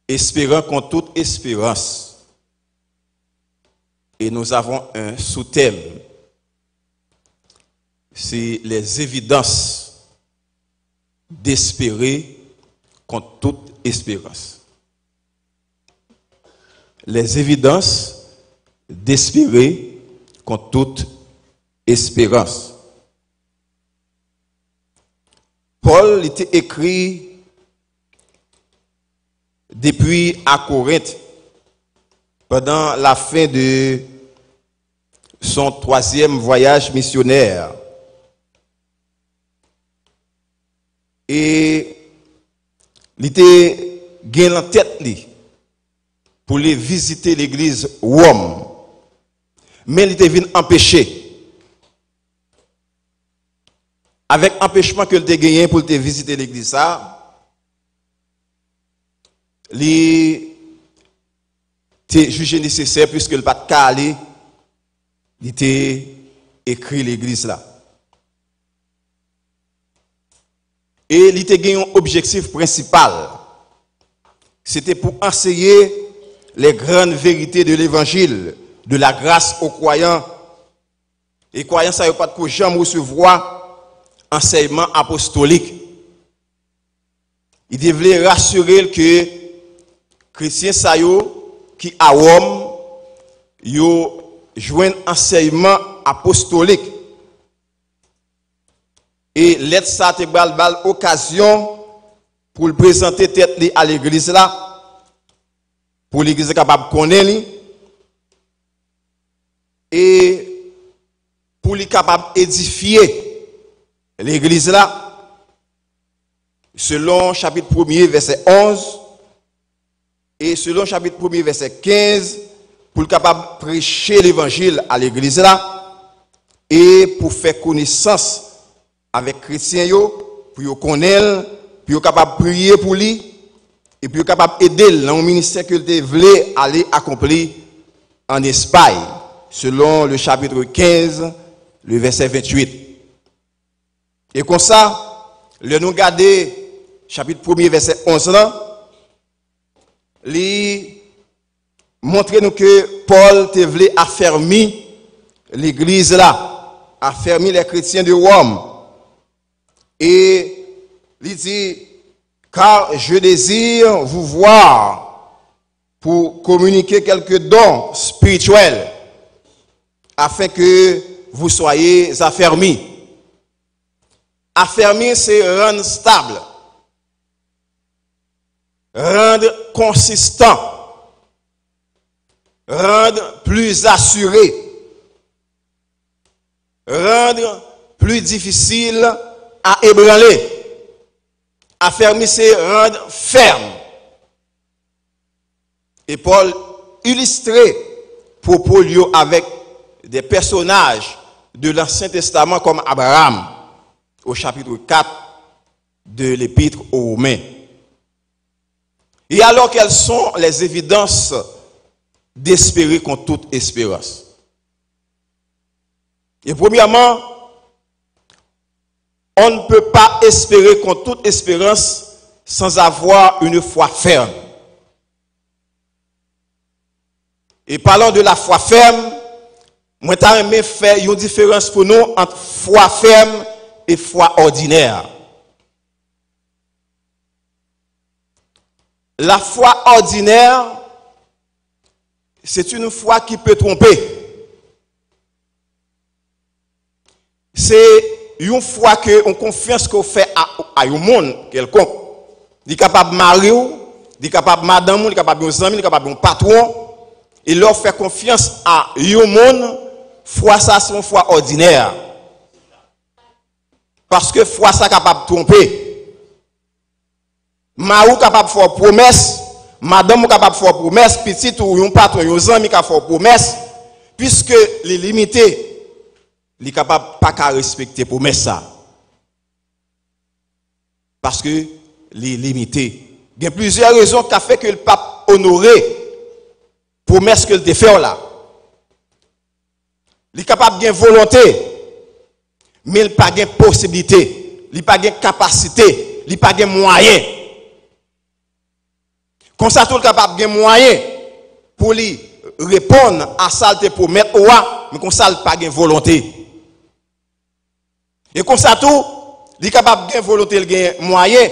espérant contre toute espérance. Et nous avons un sous-thème. C'est les évidences d'espérer contre toute espérance. Les évidences d'espérer contre toute espérance. Paul était écrit depuis à Corinthe pendant la fin de son 3e voyage missionnaire. Et il était gagné en tête pour aller visiter l'église Rome. Mais il était venu empêcher. Avec empêchement que il était gagné pour visiter l'église ça, il était jugé nécessaire puisque le pas de calé, il était écrit l'église là. Et il était gagné un objectif principal. C'était pour enseigner les grandes vérités de l'évangile, de la grâce aux croyants. Et croyants, ça ne veut pas que jamais recevoir enseignement apostolique. Il devait rassurer que chrétiens qui à Rome, yo joignent enseignement apostolique. Et lettre ça te bal occasion pour le présenter tête à l'église là, pour l'église capable connaître et pour les capable édifier l'église là, selon chapitre 1er, verset 11, et selon chapitre 1er, verset 15, pour le capable prêcher l'évangile à l'église là, et pour faire connaissance avec chrétiens, pour connaître, pour capable prier pour lui, et puis capable aider dans le ministère que il voulait aller accomplir en Espagne, selon le chapitre 15, le verset 28. Et comme ça, le nous garder chapitre 1er, verset 11 là, il montre nous que Paul te voulait affermir l'église là, affermir les chrétiens de Rome. Et il dit, car je désire vous voir pour communiquer quelques dons spirituels afin que vous soyez affermis. Affermir, c'est rendre stable, rendre consistant, rendre plus assuré, rendre plus difficile à ébranler. Affermir, c'est rendre ferme. Et Paul illustrait propos avec des personnages de l'Ancien Testament comme Abraham, au chapitre 4 de l'Épître aux Romains. Et alors, quelles sont les évidences d'espérer contre toute espérance? Et premièrement, on ne peut pas espérer contre toute espérance sans avoir une foi ferme. Et parlant de la foi ferme, moi t'ai aimé faire une différence pour nous entre foi ferme et foi ordinaire. La foi ordinaire, c'est une foi qui peut tromper. C'est une foi que on confiance qu'on fait à un monde quelconque. Il est capable de marier, il est capable de madame, il est capable de amis, il est capable de patron. Et leur fait confiance à un monde, foi ça c'est une foi ordinaire. Parce que foi ça capable de tromper. Marou capable de faire promesse, madame capable de faire promesse, petit ou un patron, un ami capable de faire promesse, puisque les limités, il est capable pas qu'à respecter promesse ça. Parce que les limités. Il y a plusieurs raisons qui ont fait que le pape honoré promesse que le fait là. Il est capable de volonté. Mais il n'a pas de possibilité, il n'a pas de capacité, il n'a pas de moyens. Comme ça, tout capable de moyen pour lui répondre à ça, te promettre, mais comme ça, il pas de volonté. Et comme ça, tout, il est capable de volonté, il a moyen,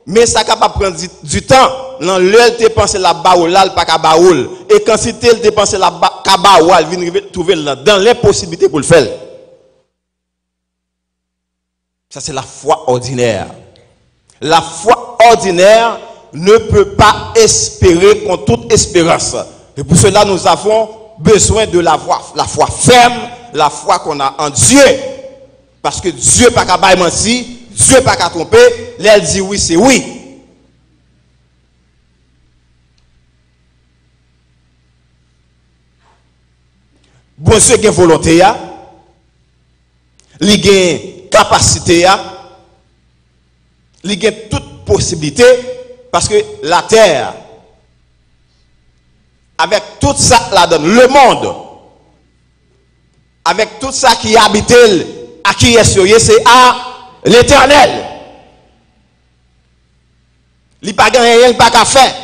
mais ça capable de prendre du temps. Dans l'heure, tu penses la baoul, là, pas qu'à baoul. Et quand tu te penses la baoul, il vient trouver dans l'impossibilité pour le faire. Ça, c'est la foi ordinaire. La foi ordinaire ne peut pas espérer contre toute espérance. Et pour cela, nous avons besoin de la foi ferme, la foi qu'on a en Dieu. Parce que Dieu n'a pas qu'à mentir, Dieu n'a pas qu'à tromper. L'elle dit oui, c'est oui. Bon Dieu a volonté, il a capacité, il a toute possibilité. Parce que la terre, avec tout ça la donne, le monde, avec tout ça qui habite, à qui est sur c'est à l'Éternel. Il n'y a pas rien, il n'y a pas qu'à faire.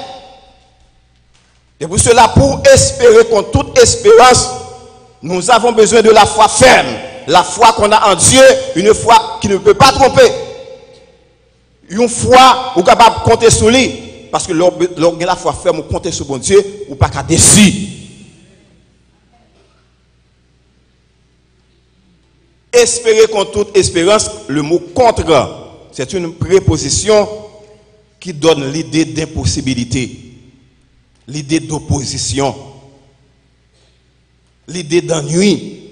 Et pour cela, pour espérer contre toute espérance, nous avons besoin de la foi ferme, la foi qu'on a en Dieu, une foi qui ne peut pas tromper. Une foi, vous capable de compter sur lui. Parce que lorsque la foi ferme, vous comptez sur bon Dieu, ou pas qu'à décider. Espérer contre toute espérance, le mot contre, c'est une préposition qui donne l'idée d'impossibilité, l'idée d'opposition, l'idée d'ennui,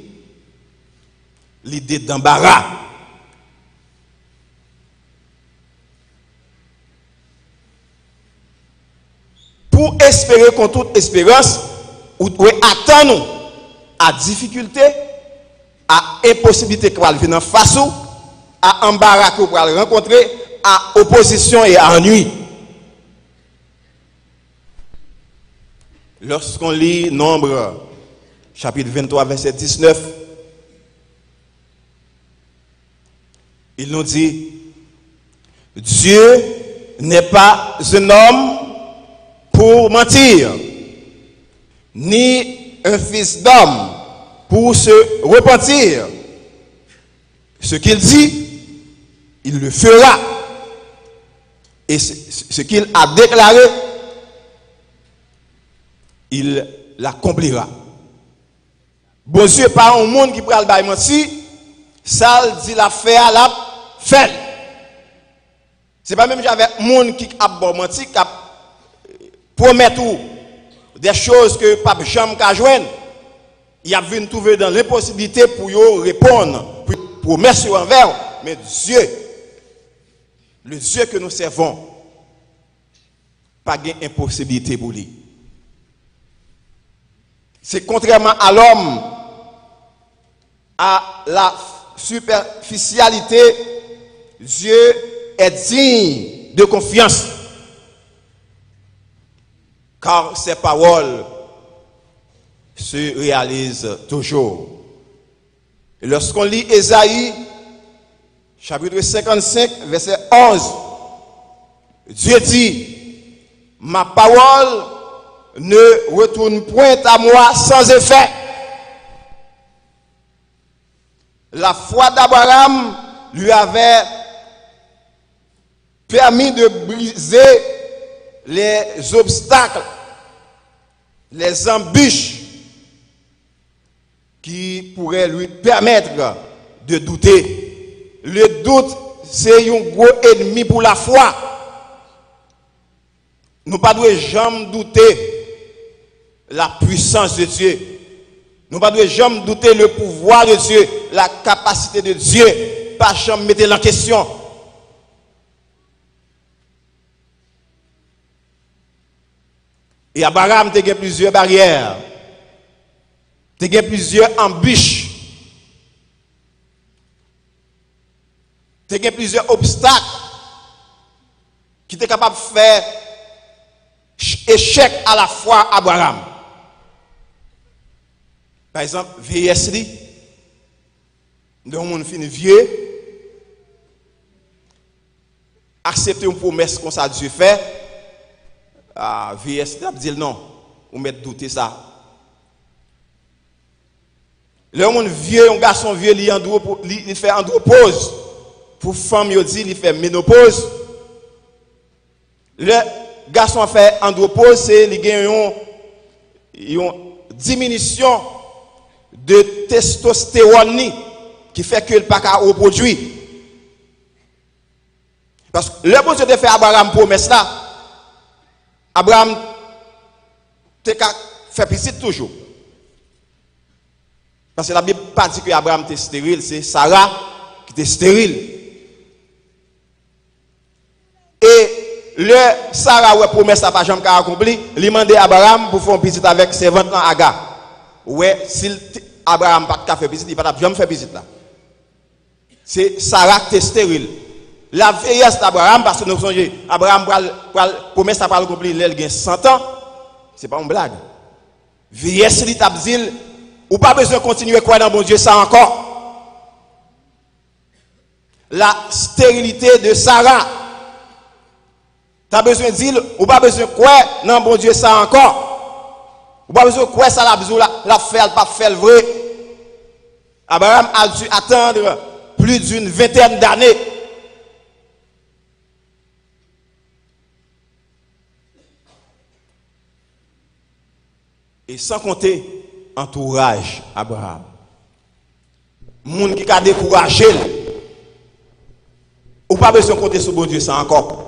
l'idée d'embarras. Pour espérer contre toute espérance, ou attendre à difficulté, à impossibilité qu'on va venir en face, à embarras qu'on va rencontrer, à opposition et à ennui. Lorsqu'on lit Nombre, chapitre 23, verset 19, il nous dit, Dieu n'est pas un homme pour mentir, ni un fils d'homme pour se repentir. Ce qu'il dit, il le fera. Et ce qu'il a déclaré, il l'accomplira. Bon Dieu, pas un monde qui prend le mentir, ça dit la fait à la fait. C'est pas même j'avais un monde qui a menti, qui a promettre des choses que pas jamais qu'à joindre. Il a venu trouver dans l'impossibilité pour y répondre, pour promettre envers. Mais Dieu, le Dieu que nous servons, pas d'impossibilité pour lui. C'est contrairement à l'homme, à la superficialité, Dieu est digne de confiance. Car ses paroles se réalisent toujours. Et lorsqu'on lit Ésaïe, chapitre 55, verset 11, Dieu dit, ma parole ne retourne point à moi sans effet. La foi d'Abraham lui avait permis de briser les obstacles, les embûches qui pourraient lui permettre de douter. Le doute, c'est un gros ennemi pour la foi. Nous ne devons jamais douter la puissance de Dieu. Nous ne devons jamais douter le pouvoir de Dieu, la capacité de Dieu. Pas jamais mettre en question. Et Abraham, il y a plusieurs barrières. Il y a plusieurs embûches. Il y a plusieurs obstacles qui étaient capables de faire échec à la foi Abraham. Par exemple, vieillesse, nous sommes finis vieux, accepter une promesse qu'on ça Dieu fait, VS a dit non, ou mettre douter ça. Le monde vieux, un garçon vieux, il fait andropause. Pour femme, il dit, il fait ménopause. Le garçon fait andropause, c'est il gagne une diminution de testostérone qui fait que le pas qu'à reproduire. Parce que le bon Dieu de fait Abraham promesse là, Abraham fait petit toujours. Parce que la Bible pas dit que Abraham était stérile, c'est Sarah qui était stérile. Et le Sarah ouais promesse n'a pas jamais accompli, il demandé à Abraham pour faire un petit avec servante Agar. Ouais, si Abraham pas fait petit, il pas jamais faire petit là. C'est Sarah qui était stérile. La vieillesse d'Abraham, parce que nous sommes Abraham promesse n'a pas accompli, il a 100 ans. C'est pas une blague. Vieillesse li t'a dit ou pas besoin de continuer à croire dans bon Dieu ça encore. La stérilité de Sarah. Tu as besoin de dire, ou pas besoin de croire dans bon Dieu ça encore. Ou pas besoin de croire ça la fait, pas fait le vrai. Abraham a dû attendre plus d'une vingtaine d'années. Et sans compter entourage Abraham. Moun qui a découragé. Ou pas besoin de compter sur bon Dieu ça encore.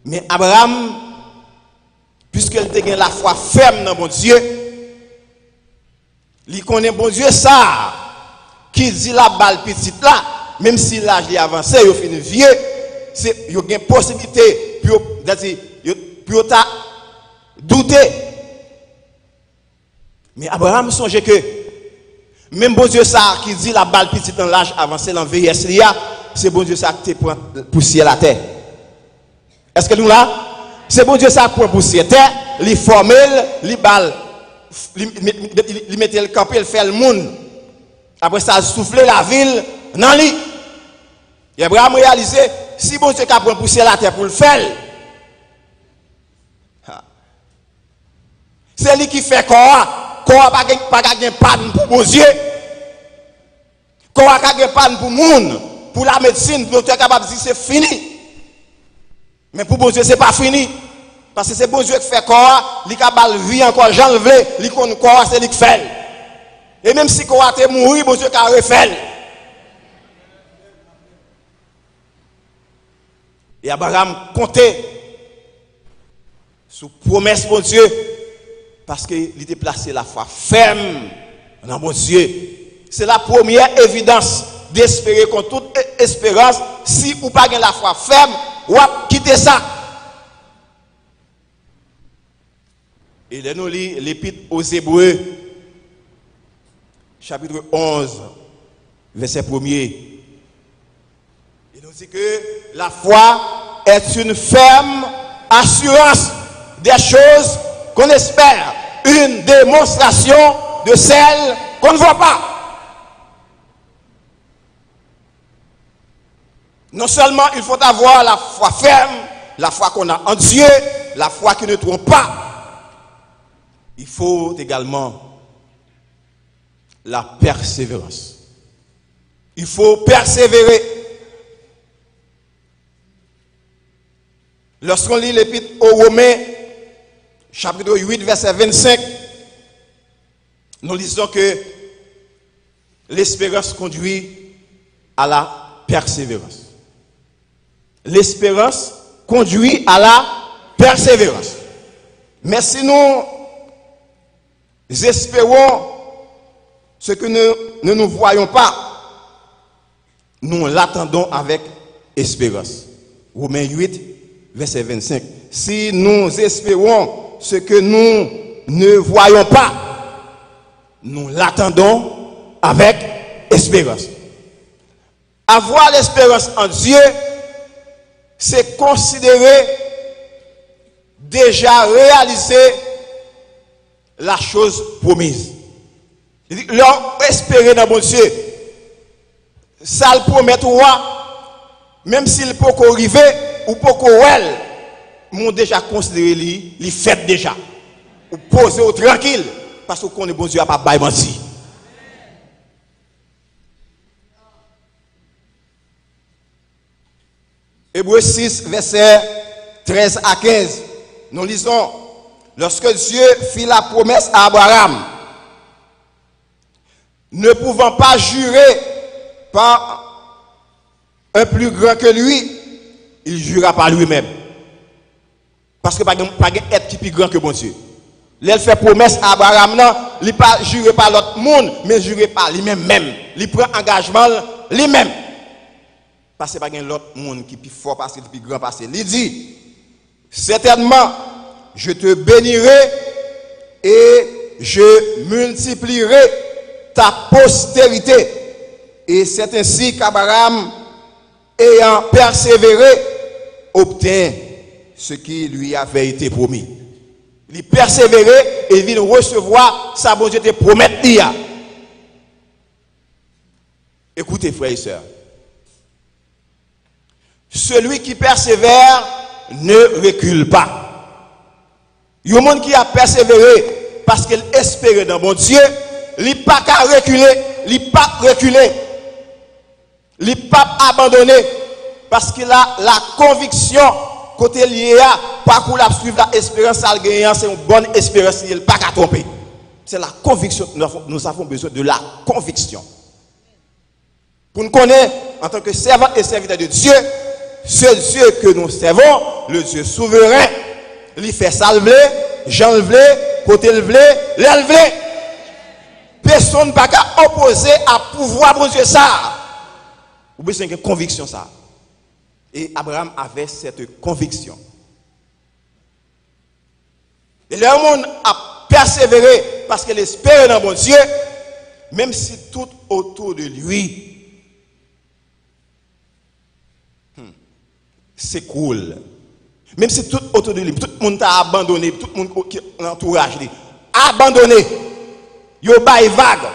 Mais Abraham, puisqu'il a la foi ferme dans bon Dieu, il connaît bon Dieu ça, qui dit la balle petite là, même si l'âge est avancé, il finit vieux, il y a une possibilité pour douter. Mais Abraham songe que même bon Dieu ça qui dit la balle petite dans l'âge avancé dans vieillesse, c'est bon Dieu ça qui te prend poussière la terre. Est-ce que nous là, c'est bon Dieu ça prend poussière terre, il forme, il balle, il met le camp, il fait le monde. Après ça souffler la ville dans lui. Et Abraham réalisé si bon Dieu prend poussière la terre pour le faire. C'est lui qui fait quoi pas gagner panne pour bon Dieu. Quoi gagner panne pour monde, pour la médecine, pour être capable de dire c'est fini. Mais pour bon Dieu c'est pas fini. Parce que c'est bon Dieu qui fait quoi, il capable vie encore j'enlever, il connaît quoi c'est lui qui fait. Et même si quoi t'es mourir, bon Dieu qui a refait. Et Abraham comptait sous promesse bon Dieu. Parce qu'il était placé la foi ferme dans mon Dieu. C'est la première évidence d'espérer contre toute espérance. Si vous n'avez pas la foi ferme, vous quittez ça. Et là, nous lisons l'épître aux Hébreux, chapitre 11, verset 1er. Il nous dit que la foi est une ferme assurance des choses qu'on espère, une démonstration de celles qu'on ne voit pas. Non seulement il faut avoir la foi ferme, la foi qu'on a en Dieu, la foi qui ne trompe pas, il faut également la persévérance. Il faut persévérer. Lorsqu'on lit l'épître aux Romains, chapitre 8, verset 25, nous lisons que l'espérance conduit à la persévérance. L'espérance conduit à la persévérance. Mais si nous espérons ce que nous ne voyons pas, nous l'attendons avec espérance. Romains 8, verset 25. Si nous espérons ce que nous ne voyons pas, nous l'attendons avec espérance. Avoir l'espérance en Dieu, c'est considérer déjà réaliser la chose promise. Leur espérer dans bon Dieu, ça le promet, même s'il peut arriver ou peut m'ont déjà considéré li fait déjà. Ou poser au tranquille parce qu'on est bon Dieu a pas bail menti. Hébreux 6 verset 13 à 15. Nous lisons lorsque Dieu fit la promesse à Abraham, ne pouvant pas jurer par un plus grand que lui, il jura par lui-même. Parce que pas être qui plus grand que bon Dieu. Il fait promesse à Abraham, non, il n'est pas juré par l'autre monde, mais juré par lui-même. Il prend engagement lui-même. Parce que pas l'autre monde qui est plus fort, parce que plus grand, parce que il dit, certainement, je te bénirai et je multiplierai ta postérité. Et c'est ainsi qu'Abraham, ayant persévéré, obtint ce qui lui avait été promis. Il persévérait et il vient recevoir sa bon Dieu te promettre d'hier. Écoutez, frères et sœurs. Celui qui persévère ne recule pas. Il y a un monde qui a persévéré parce qu'il espérait dans mon Dieu, il n'a pas qu'à reculer, il n'a pas reculé, il n'a pas abandonné parce qu'il a la conviction côté lié à parcours la suivre la espérance à gagner, c'est une bonne espérance, il n'a pas qu'à tromper. C'est la conviction, nous avons besoin de la conviction. Pour nous connaître en tant que servant et serviteur de Dieu, ce Dieu que nous servons, le Dieu souverain, il fait salver, j'enlever, côté lever, l'élever. Personne n'a qu'à opposer à pouvoir de Dieu ça. Ou bien c'est une conviction ça. Et Abraham avait cette conviction. Et le monde a persévéré parce qu'il espérait dans mon Dieu, même si tout autour de lui s'écroule. Même si tout autour de lui, tout le monde t'a abandonné, tout le monde qui l'entourage, abandonné. Il y a vague.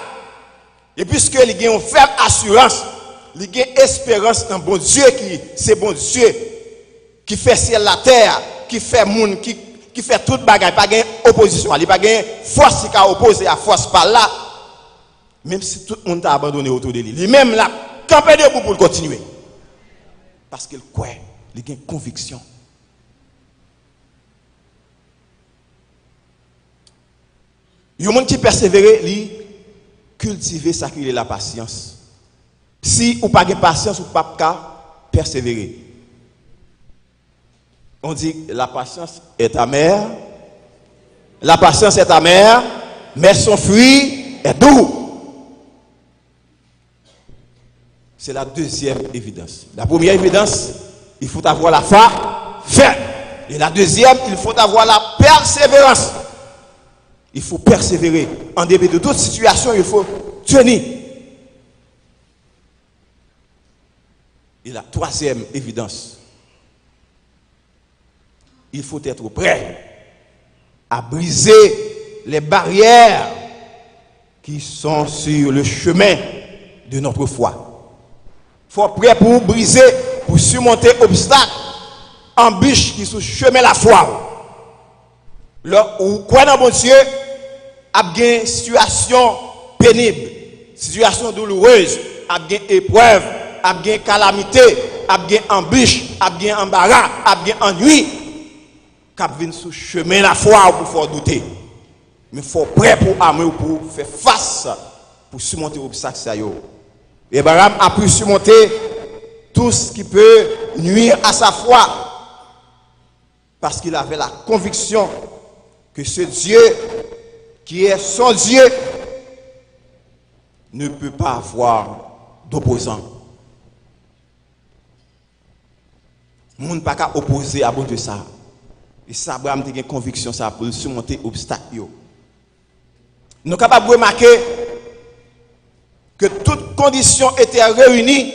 Et puisque il y a une ferme assurance, il y a une espérance dans bon Dieu qui c'est bon Dieu qui fait ciel la terre, qui fait monde, qui fait toute bagaille, pas gain opposition, il pas gain force qui a opposé à force par là. Même si tout le monde t'a abandonné autour de lui, lui-même là, camper debout pour continuer. Parce qu'il croit, il a une conviction. Il y a des gens qui persévèrent, ils cultivent ça qui est la patience. Si vous n'avez pas de patience, vous n'avez pas de persévérer. On dit la patience est amère. La patience est amère, mais son fruit est doux. C'est la deuxième évidence. La première évidence, il faut avoir la foi ferme. Et la deuxième, il faut avoir la persévérance. Il faut persévérer. En dépit de toute situation, il faut tenir. Et la troisième évidence, il faut être prêt à briser les barrières qui sont sur le chemin de notre foi. Il faut être prêt pour briser, pour surmonter obstacles, embûches qui sont sur le chemin de la foi. Là où quoi dans mon Dieu a bien situation pénible, situation douloureuse, a bien épreuve, a bien calamité, a bien embûche, a bien embarras, a bien ennui, cap vient sur chemin la foi pour faire douter. Mais il faut prêt pour armer pour faire face pour surmonter l'obstacle ça yo. Et Abraham a pu surmonter tout ce qui peut nuire à sa foi parce qu'il avait la conviction que ce Dieu qui est son Dieu ne peut pas avoir d'opposant. Le monde n'a pas opposer à bon Dieu ça. Et ça, Abraham a une conviction ça pour surmonter l'obstacle. Nous sommes capables de remarquer que toutes conditions étaient réunies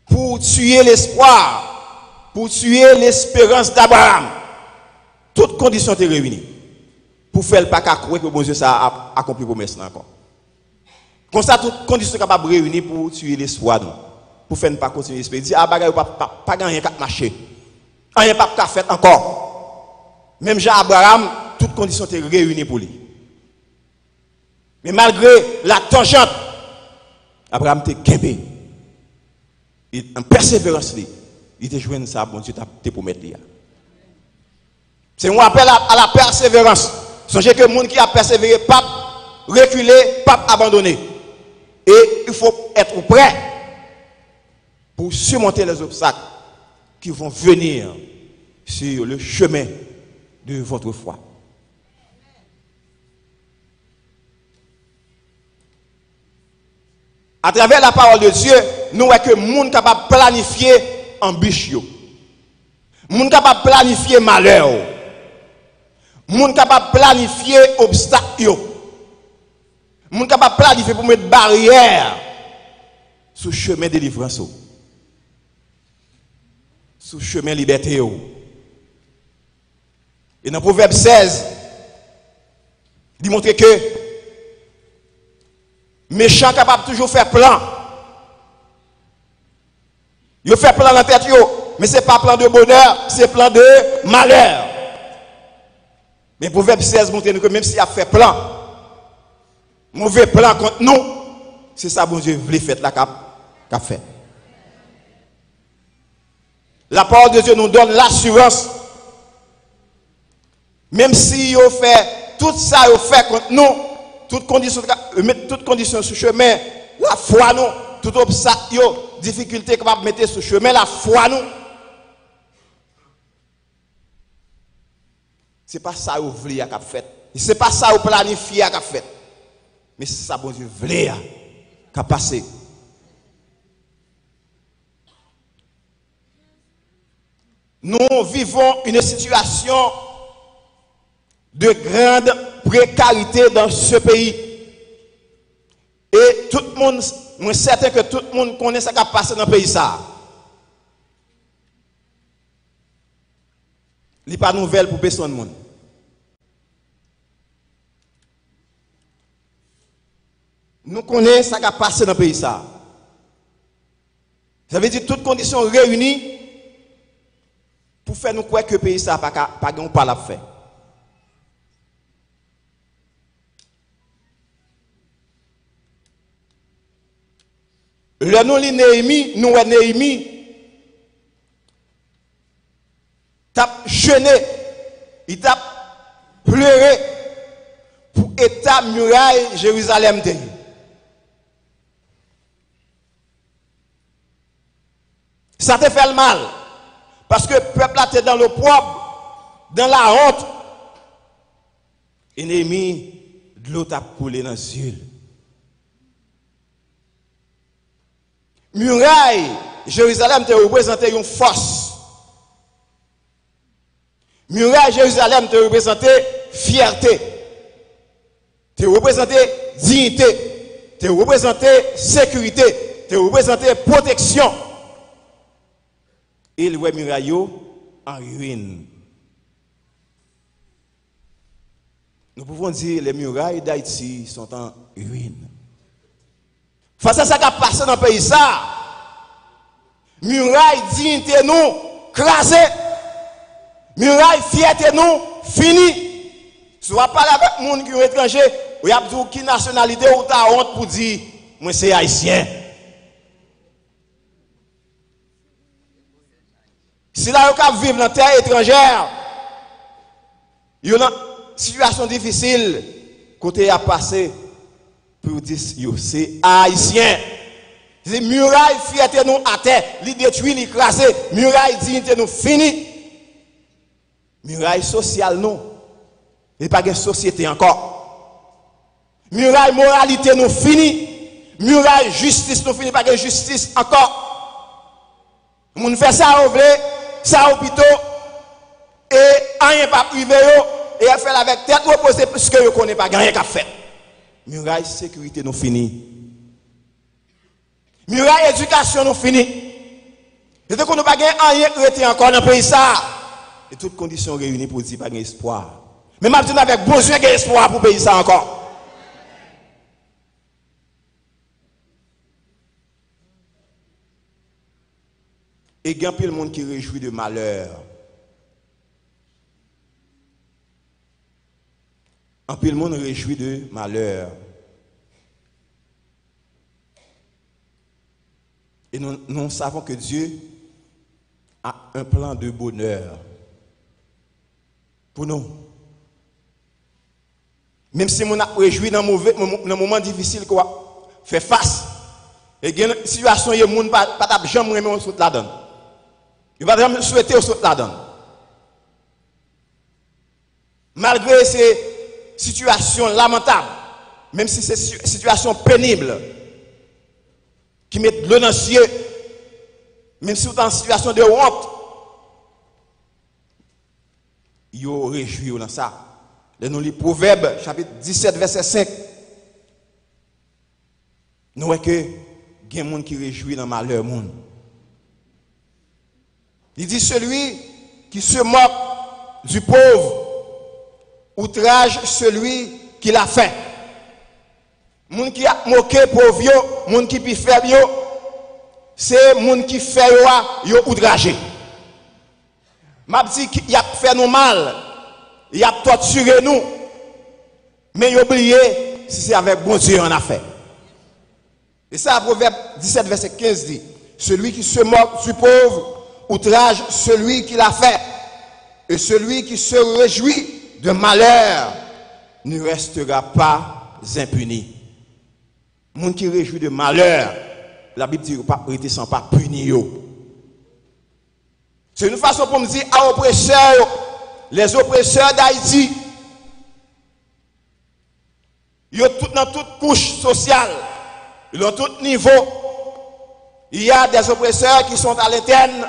pour tuer l'espoir, pour tuer l'espérance d'Abraham. Toutes conditions étaient réunies pour faire le pas qu'à croire que bon Dieu ça a accompli promesse encore. Comme ça, toutes conditions sont capables de réunir pour tuer l'espoir, pour faire ne pas continuer l'espérance. Dire, ah, bagaille, pas gagner 4 marchés. Rien pas qu'à faire encore. Même Jean Abraham, toutes conditions étaient réunies pour lui. Mais malgré la tangente, Abraham était guébé. En persévérance, il était joué ça, bon Dieu t'a promis. C'est un appel à la persévérance. Songez que le monde qui a persévéré, pas reculer, pas abandonner. Et il faut être prêt pour surmonter les obstacles qui vont venir sur le chemin de votre foi. À travers la parole de Dieu, nous voyons que le monde est capable de planifier embûche. Le monde est capable de planifier malheur. Le monde est capable de planifier obstacle. Le monde est capable de planifier pour mettre barrière sur le chemin de délivrance. Sur le chemin de liberté. Et dans Proverbe 16, il montre que méchant capable toujours faire plan. Il fait plan dans la tête, mais ce n'est pas plan de bonheur, c'est plan de malheur. Mais Proverbe 16 montre que même s'il a fait plan, mauvais plan contre nous, c'est ça bon Dieu voulait faire là qu'a fait. La parole de Dieu nous donne l'assurance. Même si il fait tout ça, il fait contre nous, toutes conditions sur le chemin, la foi nous, tout obstacle, difficulté qu'on va mettre sur le chemin, la foi nous. Ce n'est pas ça que vous voulez qu'à fait. Ce n'est pas ça que vous planifiez qu'à fait. Mais c'est ça que vous voulez qu'à passer. Nous vivons une situation de grande précarité dans ce pays. Et tout le monde, je suis certain que tout le monde connaît ce qui a passé dans le pays. Ça. Il n'y a pas de nouvelle pour personne. Nous connaissons ce qui a passé dans le pays. Ça veut dire toutes conditions réunies pour faire nous croire que le pays n'a pas la fait. Le nom de Néhémie, nous Néhémie, t'a jeûné, il t'a pleuré pour l'état muraille Jérusalem. Ça te fait le mal, parce que le peuple était dans le propre, dans la honte. Et Néhémie, de l'eau t'a coulé dans les yeux. Muraille, Jérusalem te représentait une force. Muraille, Jérusalem te représentait fierté. Te représentait dignité. Te représentait sécurité. Te représentait protection. Et le muraille en ruine. Nous pouvons dire que les murailles d'Haïti sont en ruine. Face à ça qui a passé dans le pays, ça, muraille dignité nous, crasé, muraille fierté nous, fini. Si vous parlez avec les gens qui sont étrangers, vous avez dit qui nationalité ou ta honte pour dire, moi c'est haïtien. Si là, vous vivez dans terre étrangère, il y a une situation difficile, côté à passer. Pour dire c'est haïtien. C'est muraille fierté nous à terre, li détruit, li crasé, muraille dignité nous fini. Muraille sociale nous. Il n'y a pas de société encore. Muraille moralité nous fini. Muraille justice nous fini, pas de justice encore. Moun fait ça au vrai, ça au pito et rien pas privé et elle fait avec tête reposée parce que je connais pas rien qu'à faire. Muraille sécurité nous fini. Muraille éducation nous fini. Et donc on n'a pas rien qui encore dans le pays ça. Et toutes conditions réunies pour dire pas d'espoir. Mais maintenant avec besoin d'espoir pour payer ça encore. Et il y a plein de monde qui réjouit de malheur En plus, le monde réjouit de malheur. Et nous savons que Dieu a un plan de bonheur pour nous. Même si on a réjoui dans un moment difficile, quoi, fait face. Et il y a une situation où les gens ne peuvent jamais aimer au la donne. Ils ne peuvent jamais souhaiter au la donne. Malgré ces situations lamentables, même si c'est une situation pénible, qui met de l'eau dans les yeux, même si vous êtes en situation de honte, ils ont réjoui dans ça. Nous lisons Proverbe, chapitre 17, verset 5. Nous voyons que il y a des gens qui réjouissent dans le malheur. Il dit celui qui se moque du pauvre, outrage celui qui l'a fait. Moun qui a moqué pauvre, moun qui pi faible, c'est moun qui fait yo outragé. M'a dit qu'il a fait nous mal, il a torturé nous. Mais il oublié si c'est avec bon Dieu en a fait. Et ça, Proverbe 17, verset 15 dit, celui qui se moque du pauvre, outrage celui qui l'a fait. Et celui qui se réjouit de malheur ne restera pas impuni. Moun qui réjouit de malheur, la Bible dit pas rester sans pas puni yo. C'est une façon pour me dire à oppresseurs, les oppresseurs d'Haïti, ils sont dans toute couche sociale, ils ont tout niveau. Il y a des oppresseurs qui sont à l'interne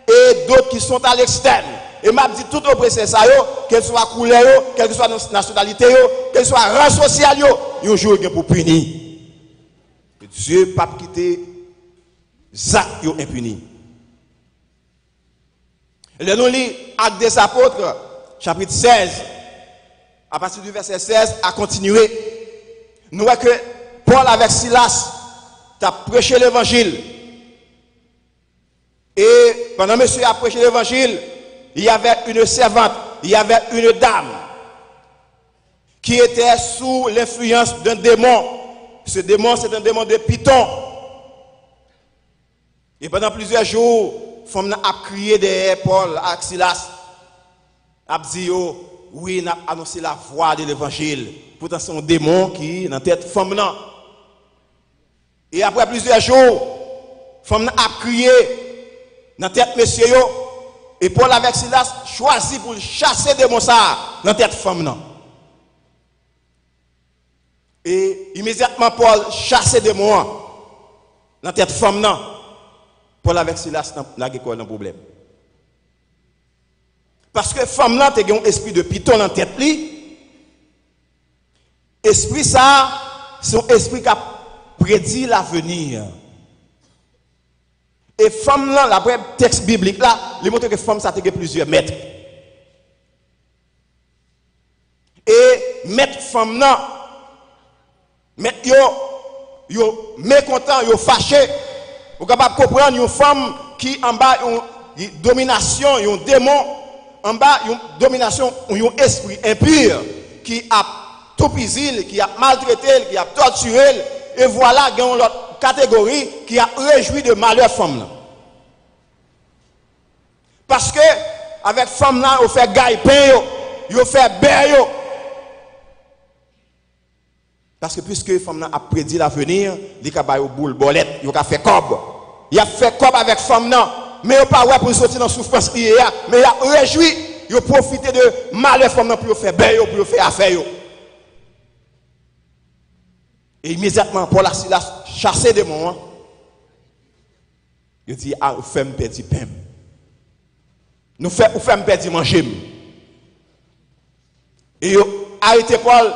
et d'autres qui sont à l'externe. Et m'a dit tout oppresseur ça yo, qu'elle soit couleur, quelle que soit nationalité yo, qu'elle soit race sociale yo, un jour pour punir. Dieu pas quitter Zach yo impuni. Et nous lisons Actes des Apôtres, chapitre 16, à partir du verset 16, à continuer. Nous voyons que Paul avec Silas a prêché l'évangile. Et pendant que monsieur a prêché l'évangile, il y avait une servante, il y avait une dame qui était sous l'influence d'un démon. Ce démon, c'est un démon de Python. Et pendant plusieurs jours, femme a crié derrière Paul, à Silas, a dit, oui, a annoncé la voix de l'évangile. Pourtant, c'est un démon qui est dans la tête femme. Et après plusieurs jours, femme a crié dans la tête monsieur. Et Paul avec Silas choisit pour chasser démon ça dans la tête femme. Et immédiatement, Paul chasse des démons dans la tête femme. Paul avec Silas n'a pas de problème. Parce que femme là, tu as un esprit de python dans la tête. Esprit ça, c'est un esprit qui a prédit l'avenir. Et femme là, l'après texte biblique là, il montre que femme ça a plusieurs maîtres. Et maître femme là, mais yo mécontent, yo fâché. Vous êtes capable de comprendre une femme qui en bas une domination, un démon, en bas une domination, un esprit impur qui a tout pisé, qui a maltraité, qui a torturé. Et voilà, il y a une autre catégorie qui a réjoui de malheur femme. Parce que avec femme là, on fait gaïpin, on fait beurre. Parce que puisque femme a prédit l'avenir, il a fait boule bolette, il a fait cob. Il a fait cob avec femme mais il n'a pas pour sortir dans la souffrance mais il a réjoui, il a profité de malheur femme pour faire beurre, pour faire affaire. Et immédiatement Paul a Silas chassé des démons. Il dit ah, femme perdre pain. Nous femme perdre manger. Et il a arrêté Paul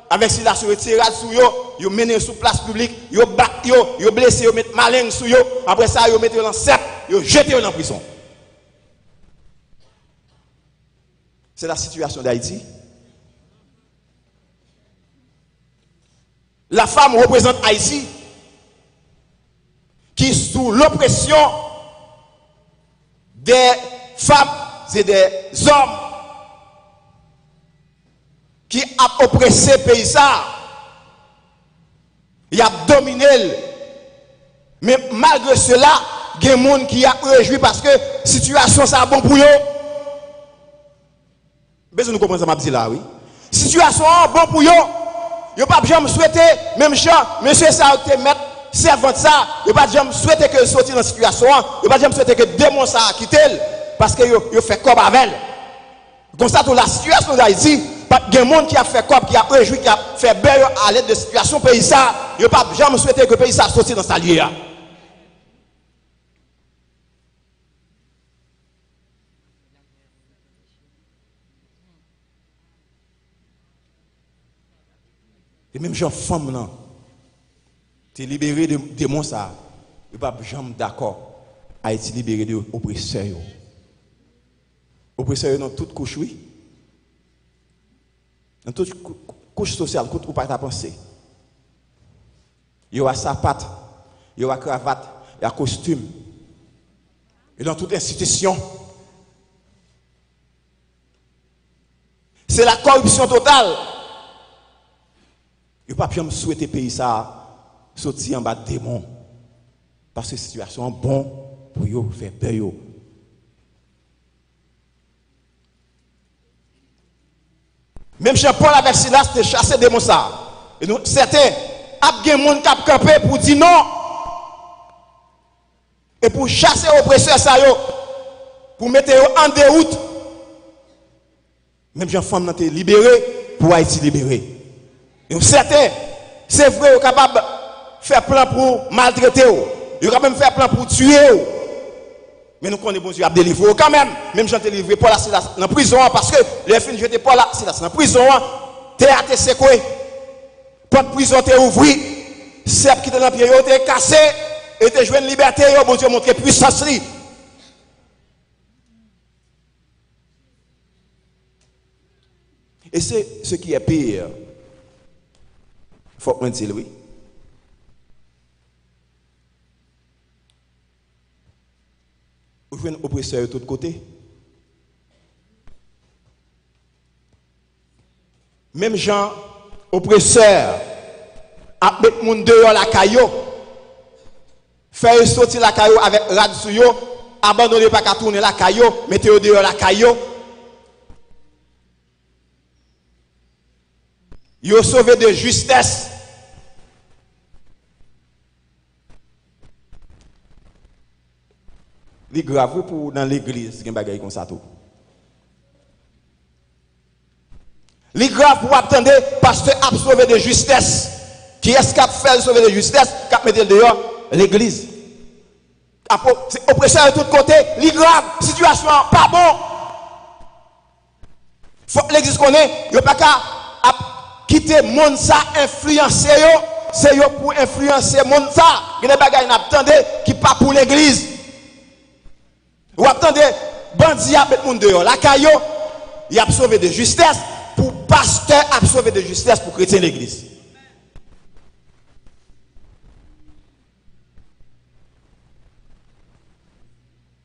avec Silas sur tirade sur yo mené sur place publique, yo bat yo blessé, yo met malin sur yo, après ça yo metté dans cep, yo jeté dans prison. C'est la situation d'Haïti. La femme représente Haïti qui sous l'oppression des femmes et des hommes qui a oppressé le pays ça. Il a dominé. Mais malgré cela, il y a des gens qui a réjoui parce que la situation ça bon pour eux. Besoin de comprendre ça m'a dit là oui. Situation bon pour eux. Yo pas jamais souhaité même chant monsieur ça te mettre servante ça, yo pas jamais souhaité que sortir dans situation, yo pas jamais souhaité que démon ça quitter parce que yo fait comme avec elle. Comme ça, toute la situation d'Haïti, il y a des gens qui a fait quoi, qui a réjoui, qui a fait bien à l'aide de la situation pays ça. Il n'a pas jamais souhaité que le pays ça sorte dans sa liée. Et même gens femmes là, tu es libéré de démons ça. Il n'a pas jamais d'accord à être libéré de oppresseurs. Oppresseurs dans toute couche, oui. Dans toute couche sociale, où pas ta pensée. Il y a sapat, il y a cravate, il y a costume. Et dans toute institution. C'est la corruption totale. Il n'y a pas pu souhaiter pays ça sortir en bas de démons. Parce que la situation est bonne pour eux faire peur. Même Jean-Paul avec Silas, c'était chassé démons ça. Et nous, certains, il y a des gens qui ont campé pour dire non. Et pour chasser l'oppresseur, ça, pour mettre en déroute. Même Jean-Femme été libéré pour Haïti libéré. Et certains, c'est vrai, ils sont capables de faire plan pour maltraiter. Ils sont capables de faire plan pour tuer. Mais nous connaissons bon Dieu à délivrer quand même. Même Jean délivré Paul à Silas dans la prison parce que les filles jeté Paul à Silas dans la prison. Théâtre secoué. Porte prison t'est ouvert. Cep qui était dans le pied t'est cassé. Et t'es joué une liberté. Bon Dieu montre puissance. Et c'est ce qui est pire. Il faut que je dise oui. Vous jouez un oppresseur de tous côtés. Même gens, oppresseurs, à mettre moun dehors la caillou, faire sortir la caillou avec rad sou yo, abandonner pas qu'à tourner la caillou, mettez dehors la caillou. Yo sauvé de justesse. C'est grave pour dans l'église, il y a des choses comme ça tout. C'est grave pour attendre pasteur a sauvé de justesse. Qui est-ce qui a fait sauver de justesse, qui a mis dehors l'église. C'est oppresseur de tous côtés, c'est grave, situation pas bon. Faut que l'église connaisse, il n'y a pas qu'à quitter le monde ça, influencer yo, c'est yo pour influencer le monde ça. Il y a des choses qui n'attendent qui pas pour l'église. Ou attendez, bandit a mettre monde dehors. La caillou, il a sauvé de justesse pour pasteur, a sauvé de justesse pour chrétien l'église.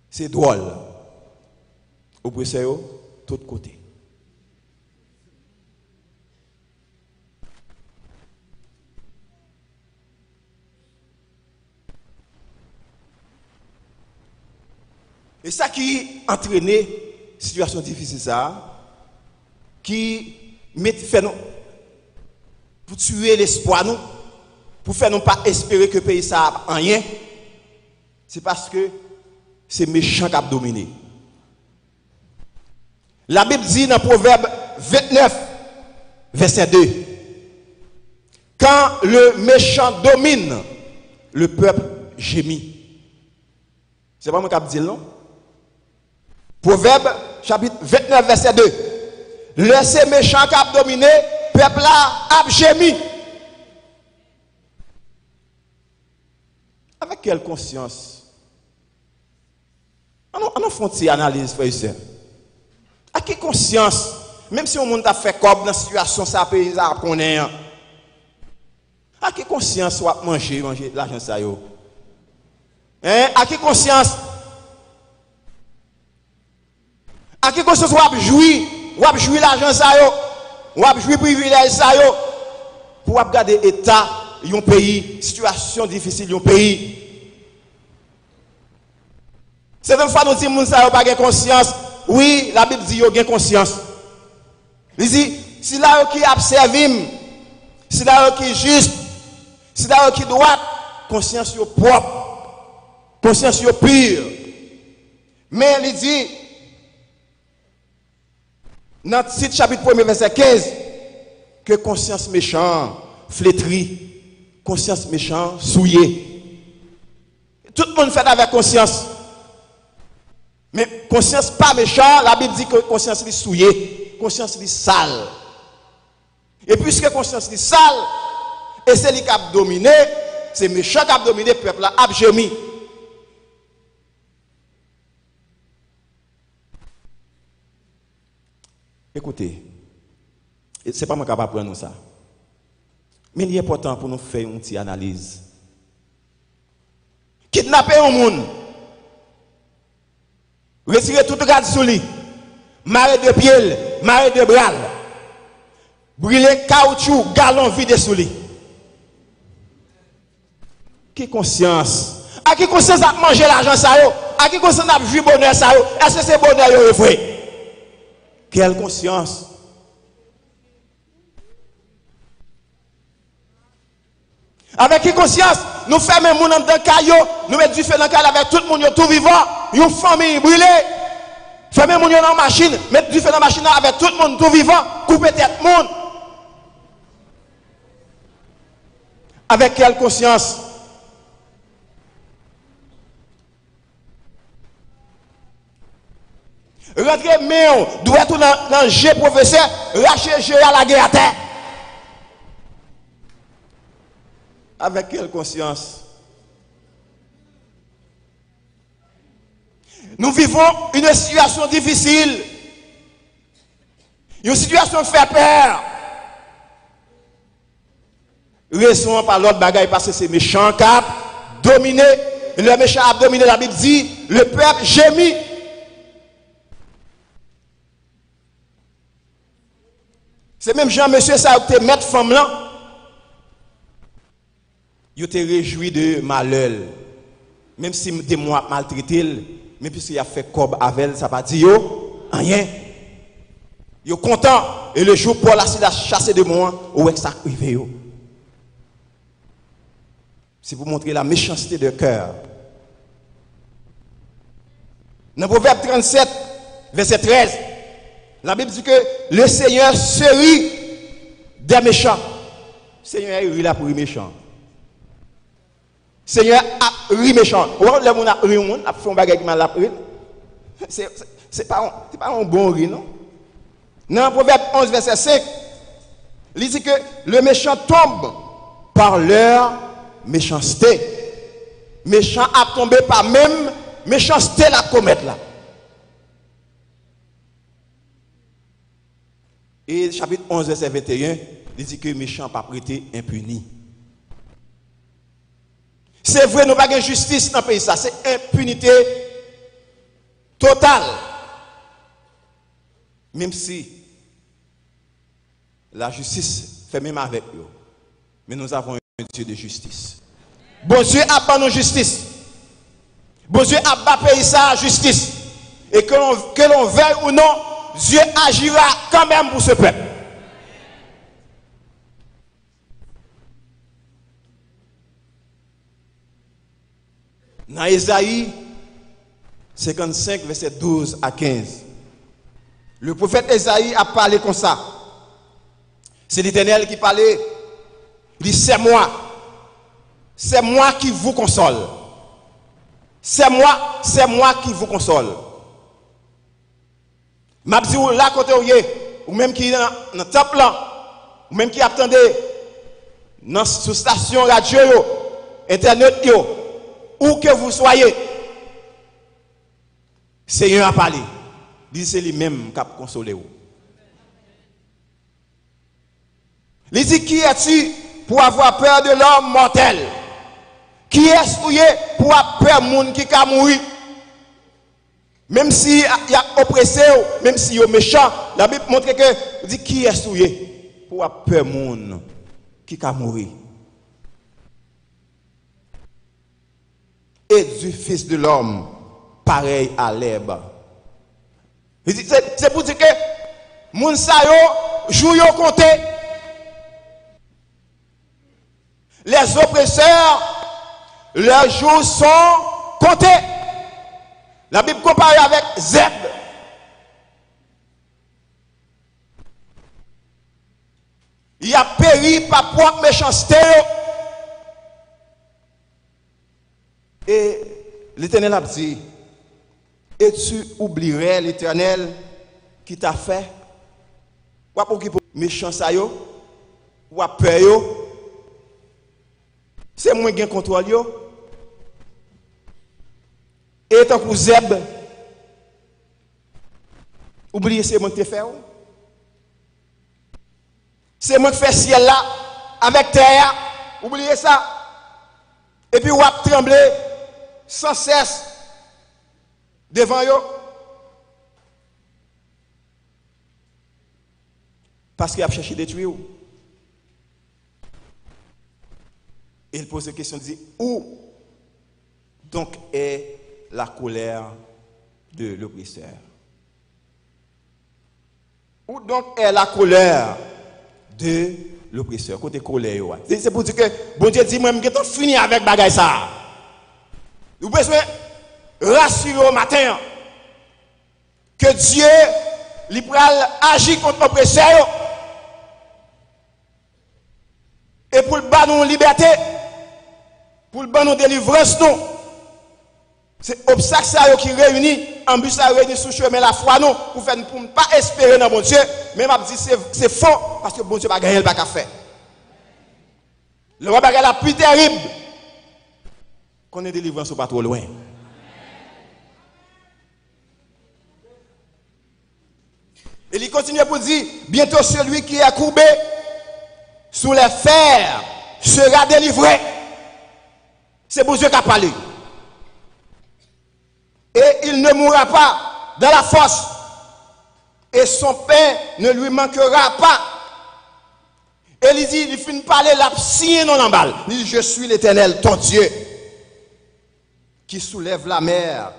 C'est drôle. Oppresseur, tout côté. Et ça qui entraîné situation difficile ça, qui fait nous pour tuer l'espoir nous, pour faire nous pas espérer que le pays ça a rien, c'est parce que c'est méchant qui a dominé. La Bible dit dans Proverbe 29, verset 2, quand le méchant domine, le peuple gémit. C'est pas moi qui dis non? Proverbe chapitre 29 verset 2. Laissez méchant qui a dominé, peuple là a gémi. Avec quelle conscience? On a fait une analyse, frère et sœur. À quelle conscience? Même si on monde a fait comme dans la situation, ça pays à connaître. À quelle conscience on va manger l'argent ça yo? Hein? À quelle conscience? À quelle conscience on va jouir l'argent ça yo? on a joué privilège ça yo pour regarder état un pays, situation difficile un pays. C'est une fois nous disons que ça n'a pas de conscience. Oui, la Bible dit qu'il y a conscience. Il dit, si là qui observe, si là qui est juste, si là qui est droit, conscience est propre, conscience est pure. Mais il dit, dans le titre chapitre 1 verset 15, que conscience méchante, flétrie, conscience méchante, souillée. Tout le monde fait avec conscience. Mais conscience pas méchant, la Bible dit que conscience est souillée, conscience est sale. Et puisque conscience est sale, et c'est lui qui a dominé, c'est méchant qui a dominé, le peuple a gémi. Écoutez, c'est pas moi qui vais prendre nous ça. Mais il est important pour nous faire une petite analyse. Kidnapper un monde. Retirer tout garde sous lui, marrer de pied, marrer de bras, brûler caoutchouc, galon vide sous lui. Qui conscience? À qui conscience a manger l'argent ça yo? À qui conscience a vu bonheur ça yo? Est-ce que c'est bonheur yo est vrai? Quelle conscience? Avec qui conscience? Nous fermons mon dans le caillou, nous mettons du feu dans le caillou avec tout le monde, tout vivant, une famille brûlée. Fermez mon dans la machine, mettez du feu dans la machine avec tout le monde, tout vivant, coupez tête monde. Avec quelle conscience? Rentrez mais doit être dans le G professeur, lâchez G à la guerre à terre. Avec quelle conscience? Nous vivons une situation difficile. Une situation qui fait peur. Raison par l'autre bagaille parce que c'est méchant qui a dominé. Le méchant a dominé, la Bible dit, le peuple gémit. C'est même Jean, monsieur, ça a été mettre femme là. Il était réjoui de malheur. Même si des mois maltraité, mais puisqu'il a fait cob avec elle, ça va dire rien. Il est content. Et le jour Paul a chassé de moi, où est-ce que ça arrive? C'est pour montrer la méchanceté de cœur. Dans Proverbe 37, verset 13, la Bible dit que le Seigneur se rit des méchants. Le Seigneur rit là pour les méchants. Seigneur a ri méchant. Ou le monde a ri, on a fait un bagage qui m'a appris. C'est pas un bon ri, non? Dans Proverbe 11, verset 5, il dit que le méchant tombe par leur méchanceté. Méchant a tombé par même méchanceté la commettre là. Et chapitre 11, verset 21, il dit que le méchant n'a pas prêté impuni. C'est vrai, nous n'avons pas de justice dans le pays, ça, c'est impunité totale. Même si la justice fait même avec eux. Mais nous avons un Dieu de justice. Bon Dieu a pas nos justice. Bon Dieu a pas payé ça justice. Et que l'on veuille ou non, Dieu agira quand même pour ce peuple. Dans Ésaïe 55, verset 12 à 15, le prophète Ésaïe a parlé comme ça. C'est l'Éternel qui parlait. Il dit, c'est moi qui vous console. C'est moi qui vous console. M'a dit là côté ou même qui dans le temple là, ou même qui attendait dans sous station radio internet yo, où que vous soyez, Seigneur a parlé. Dit c'est lui-même qui a consolé vous. Il dit qui es-tu pour avoir peur de l'homme mortel? Qui est-ce pour avoir peur de monde qui a mouru? Même si il y a oppressé, même si il est méchant, la Bible montre que dit qui est souillé pour avoir peur monde qui a mourir. Et du Fils de l'homme, pareil à l'herbe. C'est pour dire que moun sa yo jou yo compté. Les oppresseurs, leurs jours sont comptés. La Bible compare avec Zeb. Il a péri par propre méchanceté. Et l'Éternel a dit, et tu oublierais l'Éternel qui t'a fait. Ou pour qui méchant ça yo, ou peur yo. C'est moi qui contrôle yo. Et tant que Zeb, oubliez c'est moi qui te fait. C'est moi qui fais ciel là, avec terre, oubliez ça. Et puis, vous tremblez sans cesse devant eux. Parce qu'il a cherché de détruire. Et il pose une question, il dit, où donc est la colère de l'oppresseur? Où donc est la colère de l'oppresseur? Côté colère, c'est pour dire que bon Dieu dit, moi, je vais finir avec bagay ça. Vous pouvez rassurer au matin que Dieu, il va agir contre l'oppresseur et pour le bas nous liberté, pour le bas nous délivrance nous. C'est obstacle ça qui réunit, embûche ça réunit sous chemin la foi nous pour ne pas espérer dans mon Dieu, mais m'a dit c'est faux parce que bon Dieu va gagner le bac à faire. Le roi bagay la plus terrible qu'on ait délivrance ou pas trop loin. Et il continue pour dire bientôt celui qui est courbé sous les fers sera délivré. C'est pour Dieu qui a parlé. Et il ne mourra pas dans la fosse. Et son pain ne lui manquera pas. Et il dit, il finit de parler, la signe non l'emballe. Il dit, je suis l'Éternel, ton Dieu, qui soulève la mer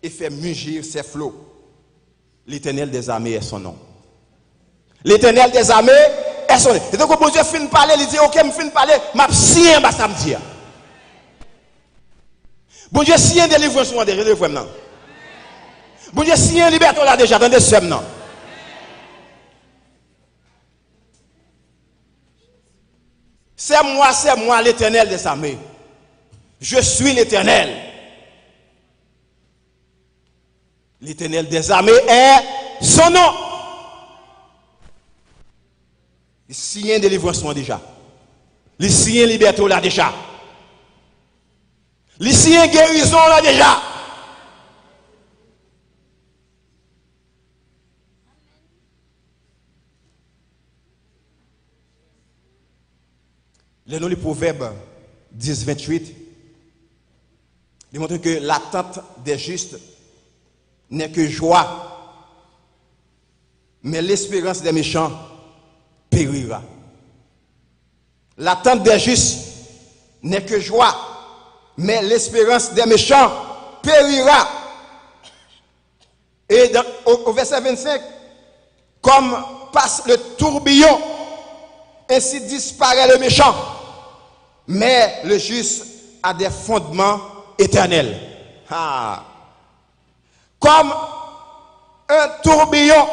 et fait mugir ses flots. L'Éternel des armées est son nom. L'Éternel des armées est son nom. Et donc, quand Dieu finit de parler, il dit, ok, je finis de parler, ma signe va samedi. Bon Dieu, si un délivrance, moi déjà, délivrance. Bon Dieu, si un liberté, là déjà, dans des semaines, non. C'est moi l'Éternel des armées. Je suis l'Éternel. L'Éternel des armées est son nom. Il signe délivrance, moi déjà. Il signe liberté, là déjà. Ici, une guérison là déjà. Les Proverbes 10, 28 démontrent que l'attente des justes n'est que joie, mais l'espérance des méchants périra. L'attente des justes n'est que joie, mais l'espérance des méchants périra. Et au verset 25, comme passe le tourbillon, ainsi disparaît le méchant, mais le juste a des fondements éternels. Ah. Comme un tourbillon,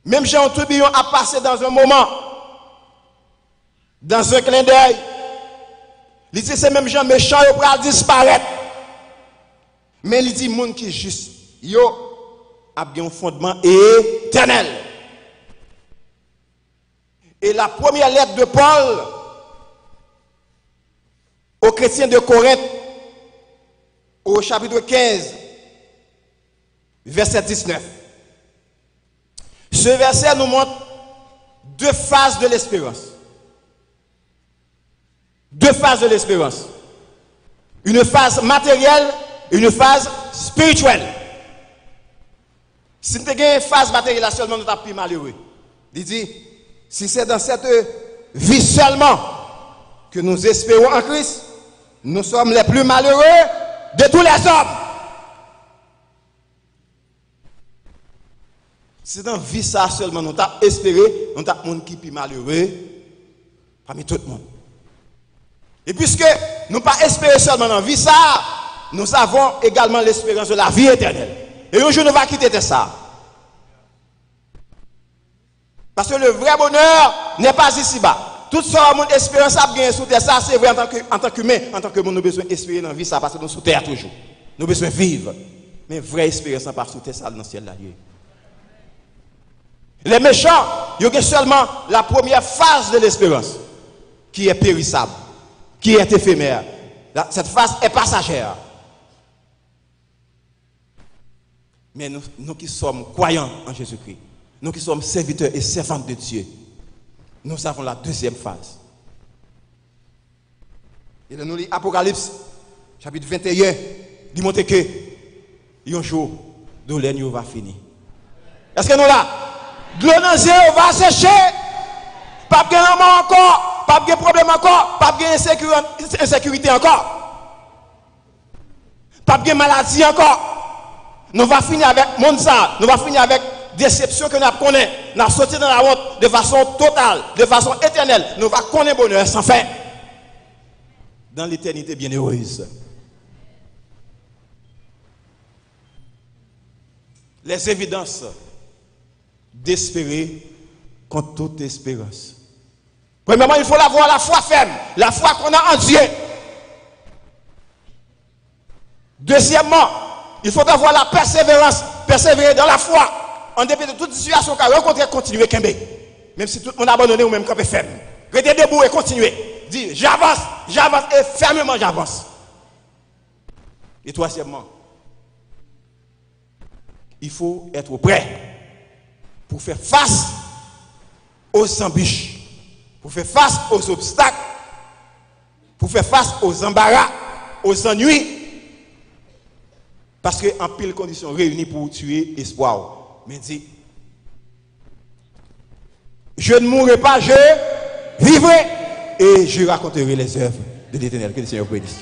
même si un tourbillon a passé dans un moment, dans un clin d'œil, il dit, c'est même gens méchants, ils vont disparaître. Mais il dit, monde qui est juste, yo a bien un fondement éternel. Et la première lettre de Paul aux chrétiens de Corinthe, au chapitre 15, verset 19. Ce verset nous montre deux phases de l'espérance. Deux phases de l'espérance. Une phase matérielle une phase spirituelle. Si nous avons une phase matérielle seulement, nous sommes plus malheureux. Il dit, si c'est dans cette vie seulement que nous espérons en Christ, nous sommes les plus malheureux de tous les hommes. Si dans la vie ça seulement, nous avons espéré, nous avons monde qui est plus malheureux parmi tout le monde. Et puisque nous n'avons pas espéré seulement dans la vie ça, nous avons également l'espérance de la vie éternelle. Et un jour, nous allons quitter ça. Parce que le vrai bonheur n'est pas ici-bas. Tout ça, mon espérance a gagné sous terre, ça c'est vrai en tant qu'humain, en tant que monde, nous avons besoin d'espérer dans la vie ça, parce que nous sommes sous terre toujours. Nous avons besoin de vivre. Mais vraie espérance n'est pas sous terre, ça dans le ciel là. Les méchants, ils ont seulement la première phase de l'espérance, qui est périssable, qui est éphémère. Cette phase est passagère. Mais nous qui sommes croyants en Jésus-Christ, nous qui sommes serviteurs et servantes de Dieu, nous avons la deuxième phase. Et nous lisons Apocalypse, chapitre 21, il montre que un jour, l'eau va finir. Est-ce que nous là? De l'eau dans zéro va sécher, pas de mort encore, pas de problème encore, pas de insécurité encore, pas de maladie encore. Nous allons finir avec monde ça, nous allons finir avec déception que nous connaissons. Nous allons sortir dans la honte de façon totale, de façon éternelle. Nous allons connaître bonheur sans fin. Dans l'éternité bienheureuse. Les évidences d'espérer contre toute espérance. Premièrement, il faut avoir la foi ferme, la foi qu'on a en Dieu. Deuxièmement, il faut avoir la persévérance, persévérer dans la foi, en dépit de toute situation qu'on rencontre, continuer à même si tout le monde a abandonné ou même qu'on peut ferme. Restez debout et continuer. Dis, j'avance, j'avance et fermement j'avance. Et troisièmement, il faut être prêt pour faire face aux embûches, pour faire face aux obstacles, pour faire face aux embarras, aux ennuis. Parce qu'en pile conditions réunies pour tuer espoir. Mais dit, je ne mourrai pas, je vivrai et je raconterai les œuvres de l'Éternel. Que le Seigneur bénisse.